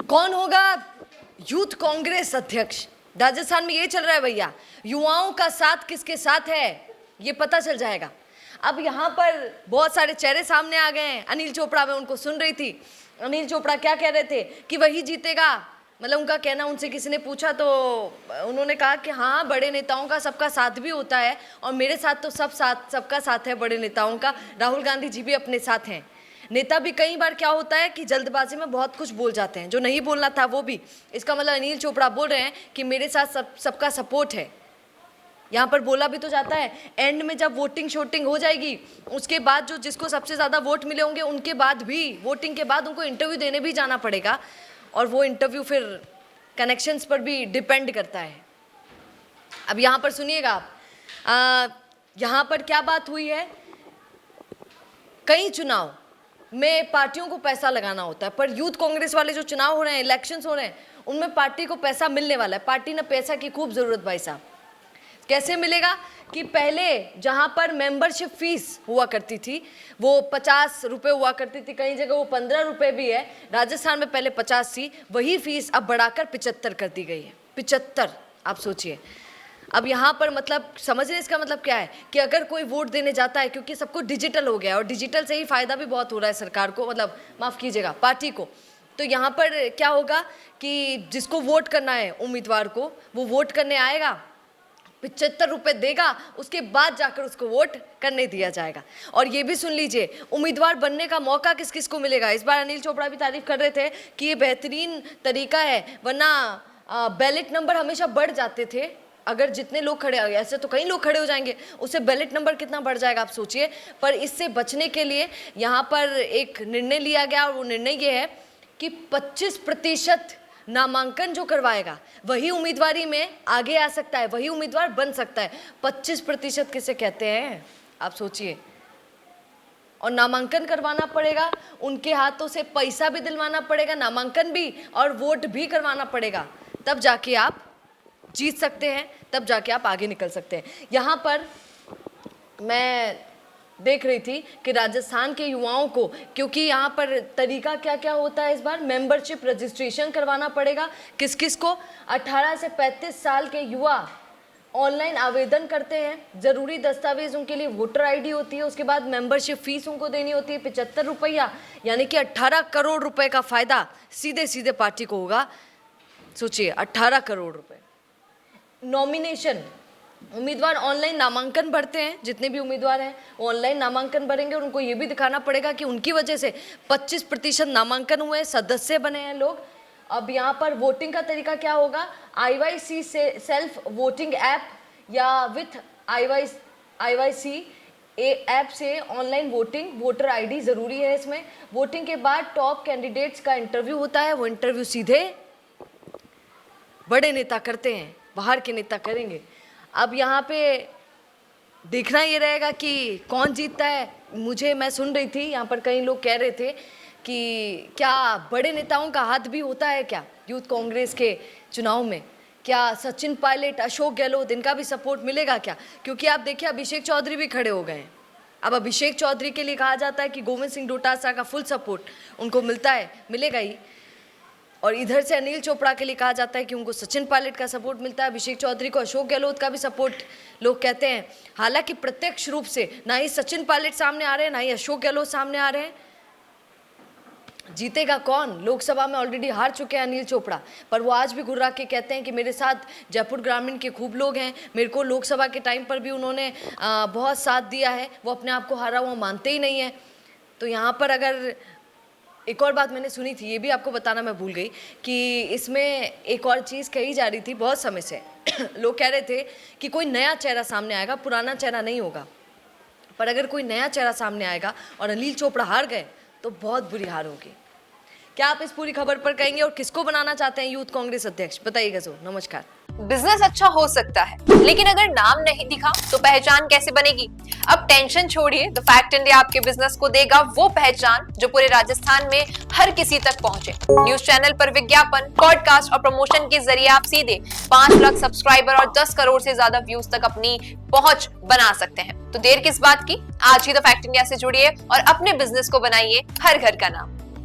कौन होगा यूथ कांग्रेस अध्यक्ष? राजस्थान में ये चल रहा है भैया, युवाओं का साथ किसके साथ है ये पता चल जाएगा। अब यहाँ पर बहुत सारे चेहरे सामने आ गए हैं। अनिल चोपड़ा, मैं उनको सुन रही थी, अनिल चोपड़ा क्या कह रहे थे कि वही जीतेगा। मतलब उनका कहना, उनसे किसी ने पूछा तो उन्होंने कहा कि हाँ, बड़े नेताओं का सबका साथ भी होता है और मेरे साथ तो सबका साथ है बड़े नेताओं का। राहुल गांधी जी भी अपने साथ हैं। नेता भी कई बार क्या होता है कि जल्दबाजी में बहुत कुछ बोल जाते हैं, जो नहीं बोलना था वो भी। इसका मतलब अनिल चोपड़ा बोल रहे हैं कि मेरे साथ सबका सपोर्ट है। यहाँ पर बोला भी तो जाता है, एंड में जब वोटिंग शोटिंग हो जाएगी उसके बाद जो जिसको सबसे ज़्यादा वोट मिले होंगे उनके बाद भी, वोटिंग के बाद उनको इंटरव्यू देने भी जाना पड़ेगा और वो इंटरव्यू फिर कनेक्शंस पर भी डिपेंड करता है। अब यहाँ पर सुनिएगा आप, यहाँ पर क्या बात हुई है, कई चुनाव में पार्टियों को पैसा लगाना होता है, पर यूथ कांग्रेस वाले जो चुनाव हो रहे हैं, इलेक्शंस हो रहे हैं, उनमें पार्टी को पैसा मिलने वाला है। पार्टी ने पैसा की खूब ज़रूरत भाई साहब। कैसे मिलेगा कि पहले जहां पर मेंबरशिप फीस हुआ करती थी वो 50 रुपये हुआ करती थी, कई जगह वो 15 रुपये भी है। राजस्थान में पहले 50 थी, वही फीस अब बढ़ाकर 75 कर दी गई है। 75, आप सोचिए। अब यहाँ पर मतलब समझ रहे इसका मतलब क्या है कि अगर कोई वोट देने जाता है, क्योंकि सब कुछ डिजिटल हो गया है और डिजिटल से ही फ़ायदा भी बहुत हो रहा है सरकार को, मतलब माफ़ कीजिएगा पार्टी को। तो यहाँ पर क्या होगा कि जिसको वोट करना है उम्मीदवार को, वो वोट करने आएगा, 75 रुपये देगा, उसके बाद जाकर उसको वोट करने दिया जाएगा। और ये भी सुन लीजिए, उम्मीदवार बनने का मौका किस किस को मिलेगा। इस बार अनिल चोपड़ा भी तारीफ कर रहे थे कि ये बेहतरीन तरीका है, वरना बैलेट नंबर हमेशा बढ़ जाते थे। अगर जितने लोग खड़े, ऐसे तो कई लोग खड़े हो जाएंगे, उससे बैलेट नंबर कितना बढ़ जाएगा आप सोचिए। पर इससे बचने के लिए यहाँ पर एक निर्णय लिया गया और वो निर्णय ये है कि 25% नामांकन जो करवाएगा वही उम्मीदवारी में आगे आ सकता है, वही उम्मीदवार बन सकता है। 25% किसे कहते हैं आप सोचिए। और नामांकन करवाना पड़ेगा, उनके हाथों से पैसा भी दिलवाना पड़ेगा, नामांकन भी और वोट भी करवाना पड़ेगा, तब जाके आप जीत सकते हैं, तब जाके आप आगे निकल सकते हैं। यहाँ पर मैं देख रही थी कि राजस्थान के युवाओं को, क्योंकि यहाँ पर तरीका क्या क्या होता है, इस बार मेंबरशिप रजिस्ट्रेशन करवाना पड़ेगा। किस किस को? 18 से 35 साल के युवा ऑनलाइन आवेदन करते हैं। ज़रूरी दस्तावेज उनके लिए वोटर आईडी होती है, उसके बाद मेंबरशिप फीस उनको देनी होती है 75 रुपया, यानी कि 18 करोड़ रुपए का फ़ायदा सीधे सीधे पार्टी को होगा। सोचिए, 18 करोड़ रुपए। नॉमिनेशन, उम्मीदवार ऑनलाइन नामांकन भरते हैं, जितने भी उम्मीदवार हैं वो ऑनलाइन नामांकन भरेंगे और उनको ये भी दिखाना पड़ेगा कि उनकी वजह से 25% नामांकन हुए, सदस्य बने हैं लोग। अब यहाँ पर वोटिंग का तरीका क्या होगा, IYC से सेल्फ वोटिंग ऐप या विथ IYC ऐप से ऑनलाइन वोटिंग, वोटर आईडी ज़रूरी है इसमें। वोटिंग के बाद टॉप कैंडिडेट्स का इंटरव्यू होता है, वो इंटरव्यू सीधे बड़े नेता करते हैं, बाहर के नेता करेंगे। अब यहाँ पे देखना ये रहेगा कि कौन जीतता है। मैं सुन रही थी यहाँ पर कई लोग कह रहे थे कि क्या बड़े नेताओं का हाथ भी होता है क्या यूथ कांग्रेस के चुनाव में, क्या सचिन पायलट, अशोक गहलोत, इनका भी सपोर्ट मिलेगा क्या? क्योंकि आप देखिए अभिषेक चौधरी भी खड़े हो गए हैं। अब अभिषेक चौधरी के लिए कहा जाता है कि गोविंद सिंह डोटासरा का फुल सपोर्ट उनको मिलता है, मिलेगा ही। और इधर से अनिल चोपड़ा के लिए कहा जाता है कि उनको सचिन पायलट का सपोर्ट मिलता है, अभिषेक चौधरी को अशोक गहलोत का भी सपोर्ट लोग कहते हैं। हालांकि प्रत्यक्ष रूप से ना ही सचिन पायलट सामने आ रहे हैं, ना ही अशोक गहलोत सामने आ रहे हैं। जीतेगा कौन? लोकसभा में ऑलरेडी हार चुके हैं अनिल चोपड़ा, पर वो आज भी घुर्रा के कहते हैं कि मेरे साथ जयपुर ग्रामीण के खूब लोग हैं, मेरे को लोकसभा के टाइम पर भी उन्होंने बहुत साथ दिया है। वो अपने आप को हारा हुआ मानते ही नहीं है। तो यहाँ पर अगर एक और बात मैंने सुनी थी, ये भी आपको बताना मैं भूल गई, कि इसमें एक और चीज़ कही जा रही थी बहुत समय से लोग कह रहे थे कि कोई नया चेहरा सामने आएगा, पुराना चेहरा नहीं होगा। पर अगर कोई नया चेहरा सामने आएगा और अनिल चोपड़ा हार गए तो बहुत बुरी हार होगी। क्या आप इस पूरी खबर पर कहेंगे और किसको बनाना चाहते हैं यूथ कांग्रेस अध्यक्ष, बताइएगा। जो नमस्कार। बिजनेस अच्छा हो सकता है, लेकिन अगर नाम नहीं दिखा तो पहचान कैसे बनेगी? अब टेंशन छोड़िए, द फैक्ट इंडिया आपके बिजनेस को देगा वो पहचान जो पूरे राजस्थान में हर किसी तक पहुंचे। न्यूज चैनल पर विज्ञापन, पॉडकास्ट और प्रमोशन के जरिए आप सीधे 5 लाख सब्सक्राइबर और 10 करोड़ से ज्यादा व्यूज तक अपनी पहुंच बना सकते हैं। तो देर किस बात की, आज ही द फैक्ट इंडिया से जुड़िए और अपने बिजनेस को बनाइए हर घर का नाम।